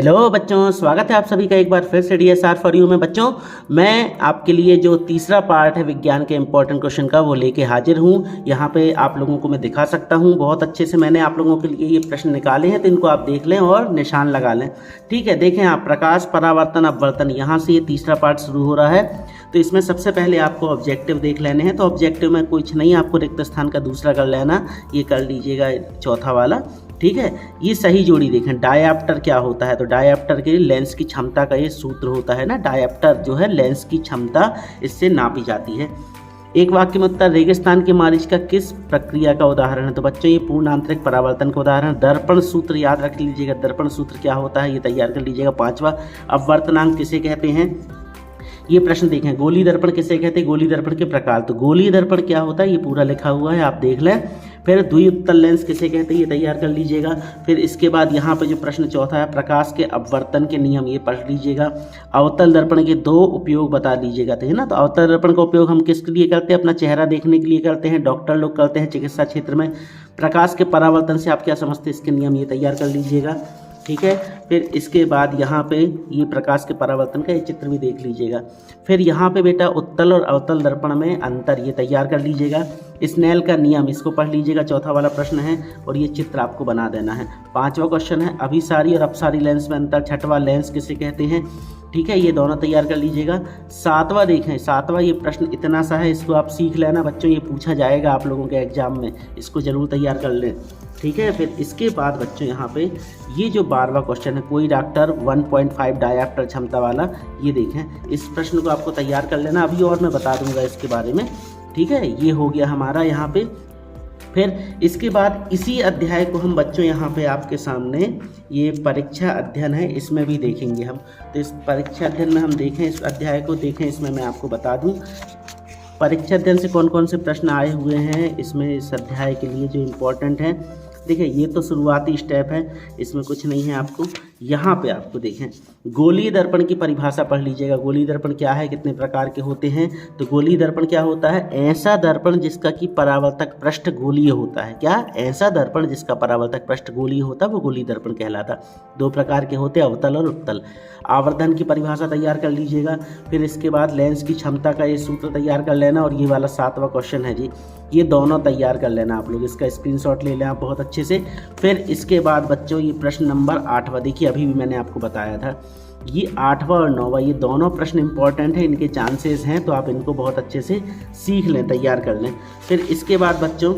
Hello बच्चों, स्वागत है आप सभी का एक बार फिर से DSR फॉर यू में। बच्चों, मैं आपके लिए जो तीसरा पार्ट है विज्ञान के इंपॉर्टेंट क्वेश्चन का वो लेके हाजिर हूँ। यहाँ पे आप लोगों को मैं दिखा सकता हूँ बहुत अच्छे से। मैंने आप लोगों के लिए ये प्रश्न निकाले हैं, तो इनको आप देख लें और निशान लगा लें। ठीक है, देखें आप, प्रकाश, परावर्तन, अपवर्तन, यहाँ से ये तीसरा पार्ट शुरू हो रहा है। तो इसमें सबसे पहले आपको ऑब्जेक्टिव देख लेने हैं। तो ऑब्जेक्टिव में कुछ नहीं, आपको रिक्त स्थान का दूसरा कर लेना, ये कर लीजिएगा चौथा वाला। ठीक है, ये सही जोड़ी देखें। डायऑप्टर क्या होता है? तो डायऑप्टर के लिए लेंस की क्षमता का ये सूत्र होता है ना। डायऑप्टर जो है लेंस की क्षमता, इससे नापी जाती है। एक वाक्य में उत्तर, रेगिस्तान की मारीच का किस प्रक्रिया का उदाहरण है? तो बच्चों, ये पूर्ण आंतरिक परावर्तन का उदाहरण। दर्पण सूत्र याद रख लीजिएगा। दर्पण सूत्र क्या होता है ये तैयार कर लीजिएगा। पांचवा, अपवर्तनांक किसे कहते हैं? ये प्रश्न देखें। गोली दर्पण किसे कहते हैं? गोली दर्पण के प्रकार। तो गोली दर्पण क्या होता है ये पूरा लिखा हुआ है, आप देख लें। फिर द्विउत्तल लेंस किसे कहते हैं ये तैयार कर लीजिएगा। फिर इसके बाद यहाँ पे जो प्रश्न चौथा है, प्रकाश के अपवर्तन के नियम, ये पढ़ लीजिएगा। अवतल दर्पण के दो उपयोग बता लीजिएगा, है ना। तो अवतल दर्पण का उपयोग हम किसके लिए करते हैं? अपना चेहरा देखने के लिए करते हैं, डॉक्टर लोग करते हैं चिकित्सा क्षेत्र में। प्रकाश के परावर्तन से आप क्या समझते हैं, इसके नियम ये तैयार कर लीजिएगा। ठीक है, फिर इसके बाद यहाँ पे ये प्रकाश के परावर्तन का ये चित्र भी देख लीजिएगा। फिर यहाँ पे बेटा उत्तल और अवतल दर्पण में अंतर, ये तैयार कर लीजिएगा। स्नेल का नियम, इसको पढ़ लीजिएगा, चौथा वाला प्रश्न है, और ये चित्र आपको बना देना है। पांचवा क्वेश्चन है, अभिसारी और अपसारी लेंस में अंतर। छठवा, लेंस किसे कहते हैं? ठीक है, ये दोनों तैयार कर लीजिएगा। सातवां देखें, सातवां ये प्रश्न इतना सा है, इसको आप सीख लेना बच्चों, ये पूछा जाएगा आप लोगों के एग्जाम में, इसको जरूर तैयार कर लें। ठीक है, फिर इसके बाद बच्चों यहाँ पे ये जो 12वां क्वेश्चन है, कोई डॉक्टर 1.5 डायऑप्टर क्षमता वाला, ये देखें, इस प्रश्न को आपको तैयार कर लेना। अभी और मैं बता दूंगा इसके बारे में। ठीक है, ये हो गया हमारा यहाँ पे। फिर इसके बाद इसी अध्याय को हम बच्चों यहाँ पे आपके सामने, ये परीक्षा अध्ययन है, इसमें भी देखेंगे हम। तो इस परीक्षा अध्ययन में हम देखें, इस अध्याय को देखें, इसमें मैं आपको बता दूं परीक्षा अध्ययन से कौन कौन से प्रश्न आए हुए हैं इसमें, इस अध्याय के लिए जो इम्पोर्टेंट है। देखिए, ये तो शुरुआती स्टेप है, इसमें कुछ नहीं है आपको। यहाँ पे आपको देखें, गोलीय दर्पण की परिभाषा पढ़ लीजिएगा। गोलीय दर्पण क्या है, कितने प्रकार के होते हैं? तो गोलीय दर्पण क्या होता है? ऐसा दर्पण जिसका कि परावर्तक पृष्ठ गोलीय होता है। क्या? ऐसा दर्पण जिसका परावर्तक पृष्ठ गोलीय होता है, वो गोलीय दर्पण कहलाता। दो प्रकार के होते हैं, अवतल और उत्तल। आवर्धन की परिभाषा तैयार कर लीजिएगा। फिर इसके बाद लेंस की क्षमता का ये सूत्र तैयार कर लेना, और ये वाला 7वां क्वेश्चन है जी, ये दोनों तैयार कर लेना आप लोग, इसका स्क्रीनशॉट ले लें आप बहुत अच्छे से। फिर इसके बाद बच्चों ये प्रश्न नंबर 8वां, देखिए अभी भी मैंने आपको बताया था, ये 8वां और 9वां, ये दोनों प्रश्न इंपॉर्टेंट हैं, इनके चांसेस हैं, तो आप इनको बहुत अच्छे से सीख लें, तैयार कर लें। फिर इसके बाद बच्चों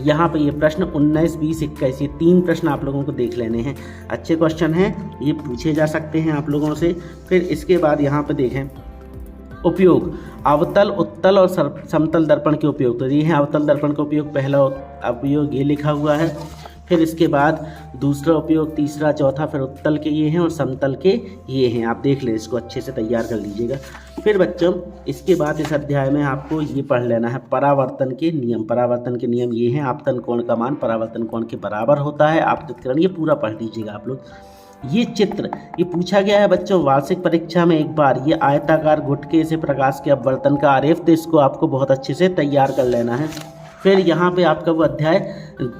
यहाँ पे ये प्रश्न 19, 20, 21, ये 3 प्रश्न आप लोगों को देख लेने हैं। अच्छे क्वेश्चन हैं, ये पूछे जा सकते हैं आप लोगों से। फिर इसके बाद यहाँ पे देखें, उपयोग, अवतल, उत्तल और समतल दर्पण के उपयोग। तो ये है अवतल दर्पण का उपयोग, पहला उपयोग ये लिखा हुआ है। फिर इसके बाद दूसरा उपयोग, तीसरा, चौथा, फिर उत्तल के ये हैं और समतल के ये हैं। आप देख लें, इसको अच्छे से तैयार कर लीजिएगा। फिर बच्चों इसके बाद इस अध्याय में आपको ये पढ़ लेना है, परावर्तन के नियम। परावर्तन के नियम ये हैं, आपतन कोण का मान परावर्तन कोण के बराबर होता है। आपतितकरण, ये पूरा पढ़ लीजिएगा आप लोग। ये चित्र, ये पूछा गया है बच्चों वार्षिक परीक्षा में एक बार, ये आयताकार गुटके से प्रकाश के अपवर्तन का आरेख, तो इसको आपको बहुत अच्छे से तैयार कर लेना है। फिर यहाँ पे आपका वो अध्याय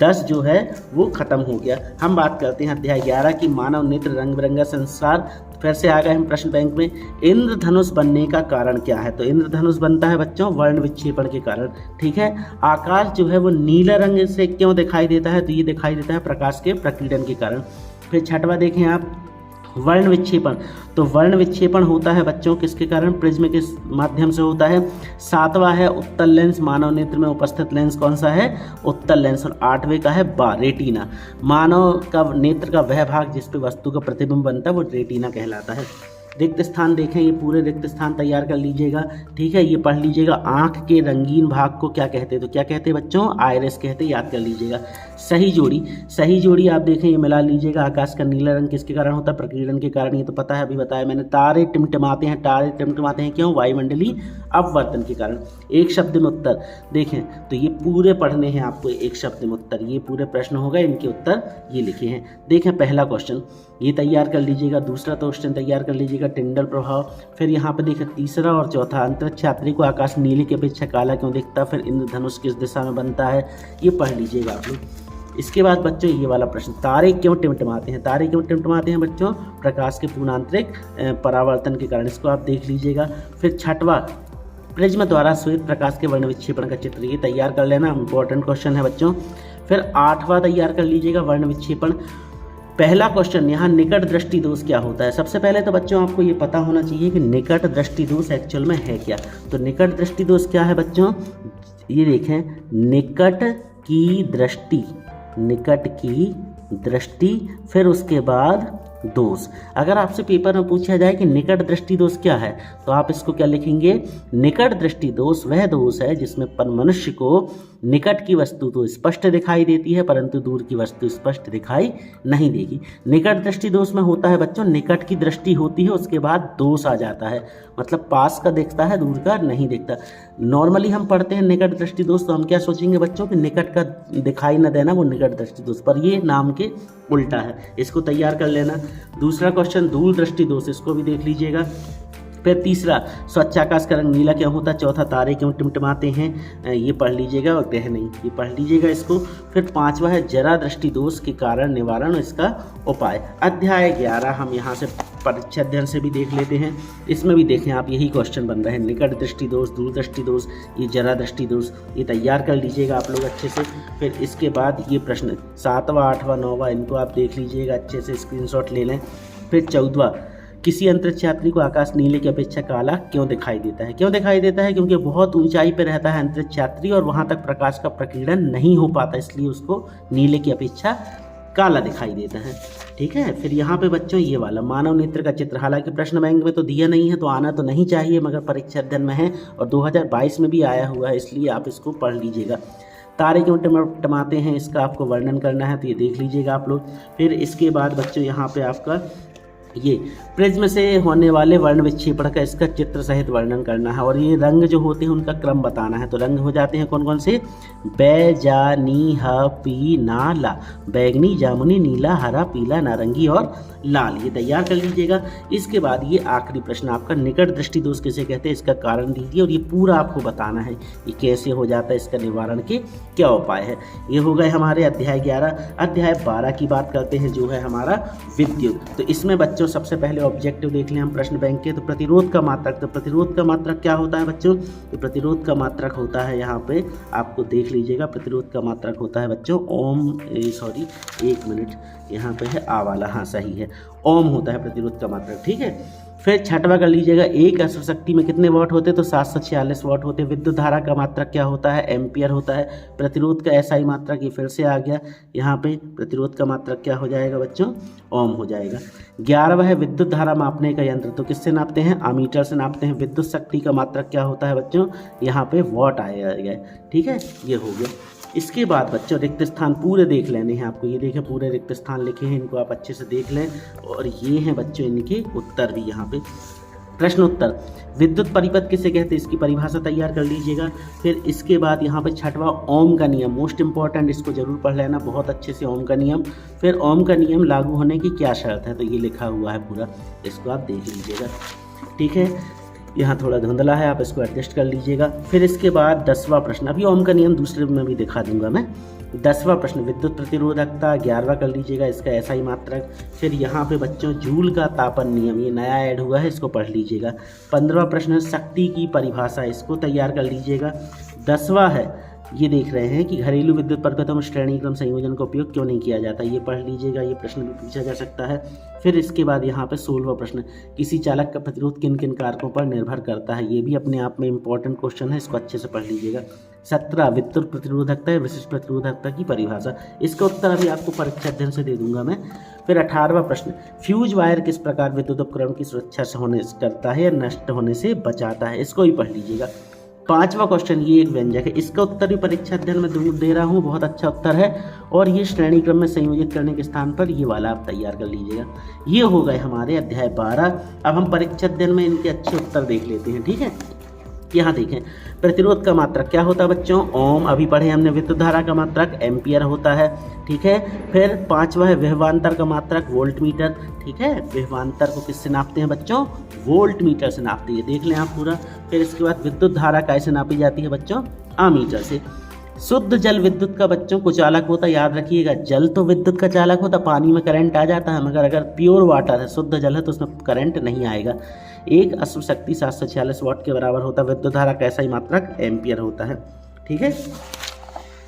10 जो है वो खत्म हो गया। हम बात करते हैं अध्याय 11 की, मानव नेत्र रंग बिरंगा संसार। फिर से आ गए हम प्रश्न बैंक में। इंद्रधनुष बनने का कारण क्या है? तो इंद्रधनुष बनता है बच्चों वर्ण विक्षेपण के कारण। ठीक है, आकाश जो है वो नीला रंग से क्यों दिखाई देता है? तो ये दिखाई देता है प्रकाश के प्रकीर्णन के कारण। फिर 6वां देखें आप, वर्ण विक्षेपण। तो वर्ण विक्षेपण होता है बच्चों किसके कारण? प्रिज्म के माध्यम से होता है। 7वां है उत्तल लेंस, मानव नेत्र में उपस्थित लेंस कौन सा है? उत्तल लेंस। और 8वें का है रेटिना, मानव का नेत्र का वह भाग जिस पे वस्तु का प्रतिबिंब बनता है वो रेटिना कहलाता है। रिक्त स्थान देखें, ये पूरे रिक्त स्थान तैयार कर लीजिएगा। ठीक है, ये पढ़ लीजिएगा, आंख के रंगीन भाग को क्या कहते हैं? तो क्या कहते हैं बच्चों? आइरिस कहते हैं, याद कर लीजिएगा। सही जोड़ी, सही जोड़ी आप देखें, ये मिला लीजिएगा। आकाश का नीला रंग किसके कारण होता है? प्रकीर्णन के कारण, ये तो पता है, अभी बताया मैंने। तारे टिमटिमाते हैं, तारे टिमटिमाते हैं क्यों? वायुमंडलीय अपवर्तन के कारण। एक शब्द में उत्तर देखें, तो ये पूरे पढ़ने हैं आपको, एक शब्द में उत्तर, ये पूरे प्रश्न हो गए, इनके उत्तर ये लिखे हैं। देखें पहला क्वेश्चन ये तैयार कर लीजिएगा, दूसरा क्वेश्चन तैयार कर लीजिएगा, टिंडल प्रभाव। फिर यहाँ पे देखें तीसरा और चौथा, अंतरिक्ष यात्री को आकाश नीले की अपेक्षा काला क्यों दिखता है? फिर इंद्रधनुष किस दिशा में बनता है? ये पढ़ लीजिएगा आप लोग। इसके बाद बच्चों ये वाला प्रश्न, तारे क्यों टिमटिमाते हैं? तारे क्यों टिमटिमाते हैं बच्चों? प्रकाश के पूर्णांतरिक परावर्तन के कारण, इसको आप देख लीजिएगा। फिर छठवां, प्रिज्म द्वारा श्वेत प्रकाश के वर्ण विक्षेपण का चित्र, ये तैयार कर लेना, इंपॉर्टेंट क्वेश्चन है बच्चों। फिर आठवां तैयार कर लीजिएगा, वर्ण विक्षेपण। पहला क्वेश्चन, यहाँ निकट दृष्टि दोष क्या होता है? सबसे पहले तो बच्चों आपको ये पता होना चाहिए कि निकट दृष्टि दोष एक्चुअल में है क्या। तो निकट दृष्टि दोष क्या है बच्चों? ये देखें, निकट की दृष्टि, निकट की दृष्टि, फिर उसके बाद दोष। अगर आपसे पेपर में पूछा जाए कि निकट दृष्टि दोष क्या है, तो आप इसको क्या लिखेंगे? निकट दृष्टि दोष वह दोष है जिसमें मनुष्य को निकट की वस्तु तो स्पष्ट दिखाई देती है परंतु दूर की वस्तु स्पष्ट दिखाई नहीं देगी। निकट दृष्टि दोष में होता है बच्चों, निकट की दृष्टि होती है, उसके बाद दोष आ जाता है, मतलब पास का देखता है, दूर का नहीं देखता। नॉर्मली हम पढ़ते हैं निकट दृष्टि दोष, तो हम क्या सोचेंगे बच्चों कि निकट का दिखाई न देना वो निकट दृष्टि दोष, पर ये नाम के उल्टा है, इसको तैयार कर लेना। दूसरा क्वेश्चन, दूर दृष्टि दोष, इसको भी देख लीजिएगा। फिर तीसरा, स्वच्छ आकाश का रंग नीला क्यों होता है? चौथा, तारे क्यों टिमटिमाते हैं, ये पढ़ लीजिएगा, और ग्रह नहीं, ये पढ़ लीजिएगा इसको। फिर पांचवा है जरा दृष्टि दोष के कारण निवारण, इसका उपाय। अध्याय 11 हम यहाँ से परीक्षा अध्ययन से भी देख लेते हैं, इसमें भी देखें आप यही क्वेश्चन बन रहे हैं, निकट दृष्टि दोष, दूर दृष्टि दोष, ये जरा दृष्टि दोष, ये तैयार कर लीजिएगा आप लोग अच्छे से। फिर इसके बाद ये प्रश्न 7वां 8वां 9वां, इनको आप देख लीजिएगा अच्छे से, स्क्रीनशॉट ले लें। फिर 14वां, किसी अंतरिक्ष यात्री को आकाश नीले की अपेक्षा काला क्यों दिखाई देता है? क्यों दिखाई देता है? क्योंकि बहुत ऊंचाई पर रहता है अंतरिक्ष यात्री और वहां तक प्रकाश का प्रकीर्णन नहीं हो पाता, इसलिए उसको नीले की अपेक्षा काला दिखाई देता है। ठीक है। फिर यहाँ पे बच्चों ये वाला मानव नेत्र का चित्र, हालांकि प्रश्न बैंक में तो दिया नहीं है तो आना तो नहीं चाहिए, मगर परीक्षा अध्ययन में है और 2022 में भी आया हुआ है, इसलिए आप इसको पढ़ लीजिएगा। तारे क्यों टिमटिमाते हैं, इसका आपको वर्णन करना है, तो ये देख लीजिएगा आप लोग। फिर इसके बाद बच्चों यहाँ पे आपका ये प्रिज्म से होने वाले वर्ण विक्षेपण का इसका चित्र सहित वर्णन करना है, और ये रंग जो होते हैं उनका क्रम बताना है। तो रंग हो जाते हैं कौन कौन से? बैजानी ह पी ना ला, बैगनी, जामुनी, नीला, हरा, पीला, नारंगी और लाल, ये तैयार कर लीजिएगा। इसके बाद ये आखिरी प्रश्न आपका, निकट दृष्टि दोष किसे कहते हैं, इसका कारण दीजिए, और ये पूरा आपको बताना है ये कैसे हो जाता है, इसका निवारण के क्या उपाय है। ये हो गए हमारे अध्याय 11। अध्याय 12 की बात करते हैं जो है हमारा विद्युत। तो इसमें बच्चों सबसे पहले ऑब्जेक्टिव देख लें हम प्रश्न बैंक के। तो प्रतिरोध का मात्रक, तो प्रतिरोध का मात्रक क्या होता है बच्चों? तो प्रतिरोध का मात्रक होता है, यहाँ पे आपको देख लीजिएगा, प्रतिरोध का मात्रक होता है बच्चों ओम, सॉरी 1 मिनट, यहाँ पे है आ वाला, हाँ सही है, ओम होता है प्रतिरोध का मात्रक। ठीक है। फिर छठवा कर लीजिएगा, एक अश्व शक्ति में कितने वाट होते हैं? तो 746 वाट होते हैं। विद्युत धारा का मात्रक क्या होता है? एम्पियर होता है। प्रतिरोध का एसआई मात्रक, ये फिर से आ गया, यहाँ पे प्रतिरोध का मात्रक क्या हो जाएगा बच्चों? ओम हो जाएगा। 11वां है विद्युत धारा मापने का यंत्र, तो किससे नापते हैं? अमीटर से नापते हैं। विद्युत शक्ति का मात्रक क्या होता है बच्चों? यहाँ पे वॉट आएगा। ठीक है, ये हो गया। इसके बाद बच्चों रिक्त स्थान पूरे देख लेने हैं आपको, ये देखें पूरे रिक्त स्थान लिखे हैं, इनको आप अच्छे से देख लें, और ये हैं बच्चों इनके उत्तर भी यहाँ पे। प्रश्न उत्तर, विद्युत परिपथ किसे कहते हैं, इसकी परिभाषा तैयार कर लीजिएगा। फिर इसके बाद यहाँ पे छठवां ओम का नियम, मोस्ट इंपॉर्टेंट, इसको जरूर पढ़ लेना बहुत अच्छे से, ओम का नियम। फिर ओम का नियम लागू होने की क्या शर्त है, तो ये लिखा हुआ है पूरा, इसको आप देख लीजिएगा। ठीक है, यहाँ थोड़ा धुंधला है, आप इसको एडजस्ट कर लीजिएगा। फिर इसके बाद 10वां प्रश्न, अभी ओम का नियम दूसरे में भी दिखा दूंगा मैं। 10वां प्रश्न विद्युत प्रतिरोधकता, 11वां कर लीजिएगा इसका एसआई मात्रक। फिर यहाँ पे बच्चों जूल का तापन नियम, ये नया ऐड हुआ है, इसको पढ़ लीजिएगा। 15वां प्रश्न शक्ति की परिभाषा, इसको तैयार कर लीजिएगा। 10वां है, ये देख रहे हैं कि घरेलू विद्युत परिपथों में श्रेणी क्रम संयोजन का उपयोग क्यों नहीं किया जाता, ये पढ़ लीजिएगा, ये प्रश्न भी पूछा जा सकता है। फिर इसके बाद यहाँ पे 16वां प्रश्न, किसी चालक का प्रतिरोध किन किन कारकों पर निर्भर करता है, ये भी अपने आप में इंपॉर्टेंट क्वेश्चन है, इसको अच्छे से पढ़ लीजिएगा। 17 विद्युत प्रतिरोधकता या विशिष्ट प्रतिरोधकता की परिभाषा, इसका उत्तर अभी आपको परीक्षा अध्ययन से दे दूंगा मैं। फिर 18वां प्रश्न, फ्यूज वायर किस प्रकार विद्युत उपकरण की सुरक्षा से होने करता है या नष्ट होने से बचाता है, इसको भी पढ़ लीजिएगा। 5वां क्वेश्चन, ये एक व्यंजक है, इसका उत्तर भी परीक्षा अध्ययन में दे रहा हूँ, बहुत अच्छा उत्तर है, और ये श्रेणी क्रम में संयोजित करने के स्थान पर ये वाला आप तैयार कर लीजिएगा। ये हो गए हमारे अध्याय 12। अब हम परीक्षा अध्ययन में इनके अच्छे उत्तर देख लेते हैं। ठीक है, यहाँ देखें प्रतिरोध का मात्रक क्या होता है बच्चों? ओम, अभी पढ़े हमने। विद्युत धारा का मात्रक एम्पियर होता है। ठीक है। फिर 5वां है विभवांतर का मात्रक वोल्ट मीटर। ठीक है, विभवांतर को किससे नापते हैं बच्चों? वोल्ट मीटर से नापते हैं, देख लें आप पूरा। फिर इसके बाद विद्युत धारा कैसे नापी जाती है बच्चों? अमीटर से। शुद्ध जल विद्युत का बच्चों को चालक होता, याद रखिएगा। जल तो विद्युत का चालक होता, पानी में करंट आ जाता है, मगर अगर प्योर वाटर है, शुद्ध जल है, तो उसमें करंट नहीं आएगा। एक अश्व शक्ति 746 वाट के बराबर होता है। विद्युत धारा का ऐसा ही मात्रक एम्पियर होता है। ठीक है,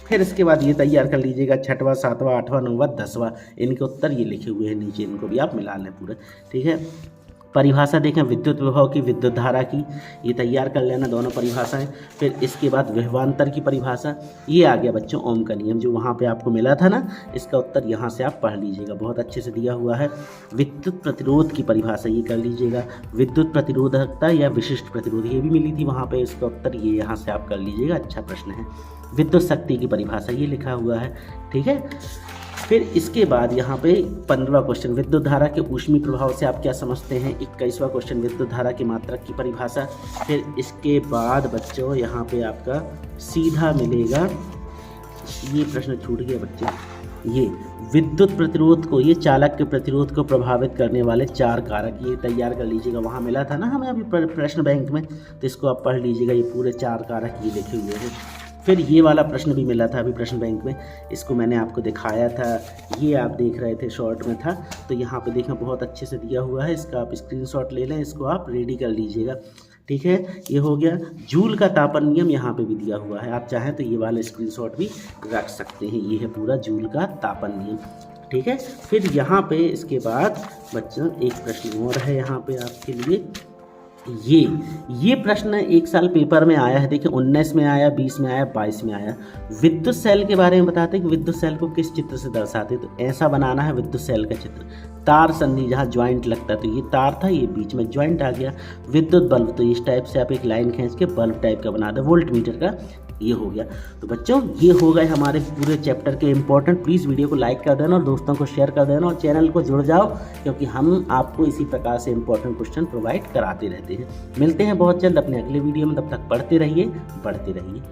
फिर इसके बाद ये तैयार कर लीजिएगा 6वां 7वां 8वां 9वां 10वां, इनके उत्तर ये लिखे हुए हैं नीचे, इनको भी आप मिला लें पूरे। ठीक है, परिभाषा देखें विद्युत विभव की, विद्युत धारा की, ये तैयार कर लेना दोनों परिभाषाएं। फिर इसके बाद विभवांतर की परिभाषा, ये आ गया बच्चों ओम का नियम, जो वहाँ पे आपको मिला था ना, इसका उत्तर यहाँ से आप पढ़ लीजिएगा, बहुत अच्छे से दिया हुआ है। विद्युत प्रतिरोध की परिभाषा ये कर लीजिएगा, विद्युत प्रतिरोधकता या विशिष्ट प्रतिरोध, ये भी मिली थी वहाँ पे, इसका उत्तर ये यहाँ से आप कर लीजिएगा, अच्छा प्रश्न है। विद्युत शक्ति की परिभाषा ये लिखा हुआ है। ठीक है, फिर इसके बाद यहाँ पे 15वां क्वेश्चन, विद्युत धारा के ऊष्मीय प्रभाव से आप क्या समझते हैं। 21वां क्वेश्चन, विद्युत धारा की मात्रक की परिभाषा। फिर इसके बाद बच्चों यहाँ पे आपका सीधा मिलेगा, ये प्रश्न छूट गया बच्चों, ये विद्युत प्रतिरोध को, ये चालक के प्रतिरोध को प्रभावित करने वाले 4 कारक, ये तैयार कर लीजिएगा, वहाँ मिला था ना हमें अभी प्रश्न बैंक में, तो इसको आप पढ़ लीजिएगा, ये पूरे 4 कारक ये लिखे हुए हैं। फिर ये वाला प्रश्न भी मिला था अभी प्रश्न बैंक में, इसको मैंने आपको दिखाया था, ये आप देख रहे थे शॉर्ट में था, तो यहाँ पे देखें बहुत अच्छे से दिया हुआ है, इसका आप स्क्रीनशॉट ले लें, इसको आप रेडी कर लीजिएगा। ठीक है, ये हो गया। जूल का तापन नियम यहाँ पे भी दिया हुआ है, आप चाहें तो ये वाला स्क्रीनशॉट भी रख सकते हैं, ये है पूरा जूल का तापन नियम। ठीक है, फिर यहाँ पे इसके बाद बच्चों एक प्रश्न और है यहाँ पे आपके लिए, ये प्रश्न एक साल पेपर में आया है, देखिए 19 में आया, 20 में आया, 22 में आया। विद्युत सेल के बारे में बताते हैं कि विद्युत सेल को किस चित्र से दर्शाते, तो ऐसा बनाना है विद्युत सेल का चित्र, तार संधि जहाँ ज्वाइंट लगता है, तो ये तार था, ये बीच में ज्वाइंट आ गया। विद्युत बल्ब, तो इस टाइप से आप एक लाइन खींच के बल्ब टाइप का बना दो, वोल्ट मीटर का, ये हो गया। तो बच्चों ये हो गए हमारे पूरे चैप्टर के इंपॉर्टेंट। प्लीज़ वीडियो को लाइक कर देना और दोस्तों को शेयर कर देना और चैनल को जुड़ जाओ, क्योंकि हम आपको इसी प्रकार से इंपॉर्टेंट क्वेश्चन प्रोवाइड कराते रहते हैं। मिलते हैं बहुत जल्द अपने अगले वीडियो में, तब तक पढ़ते रहिए, बढ़ते रहिए।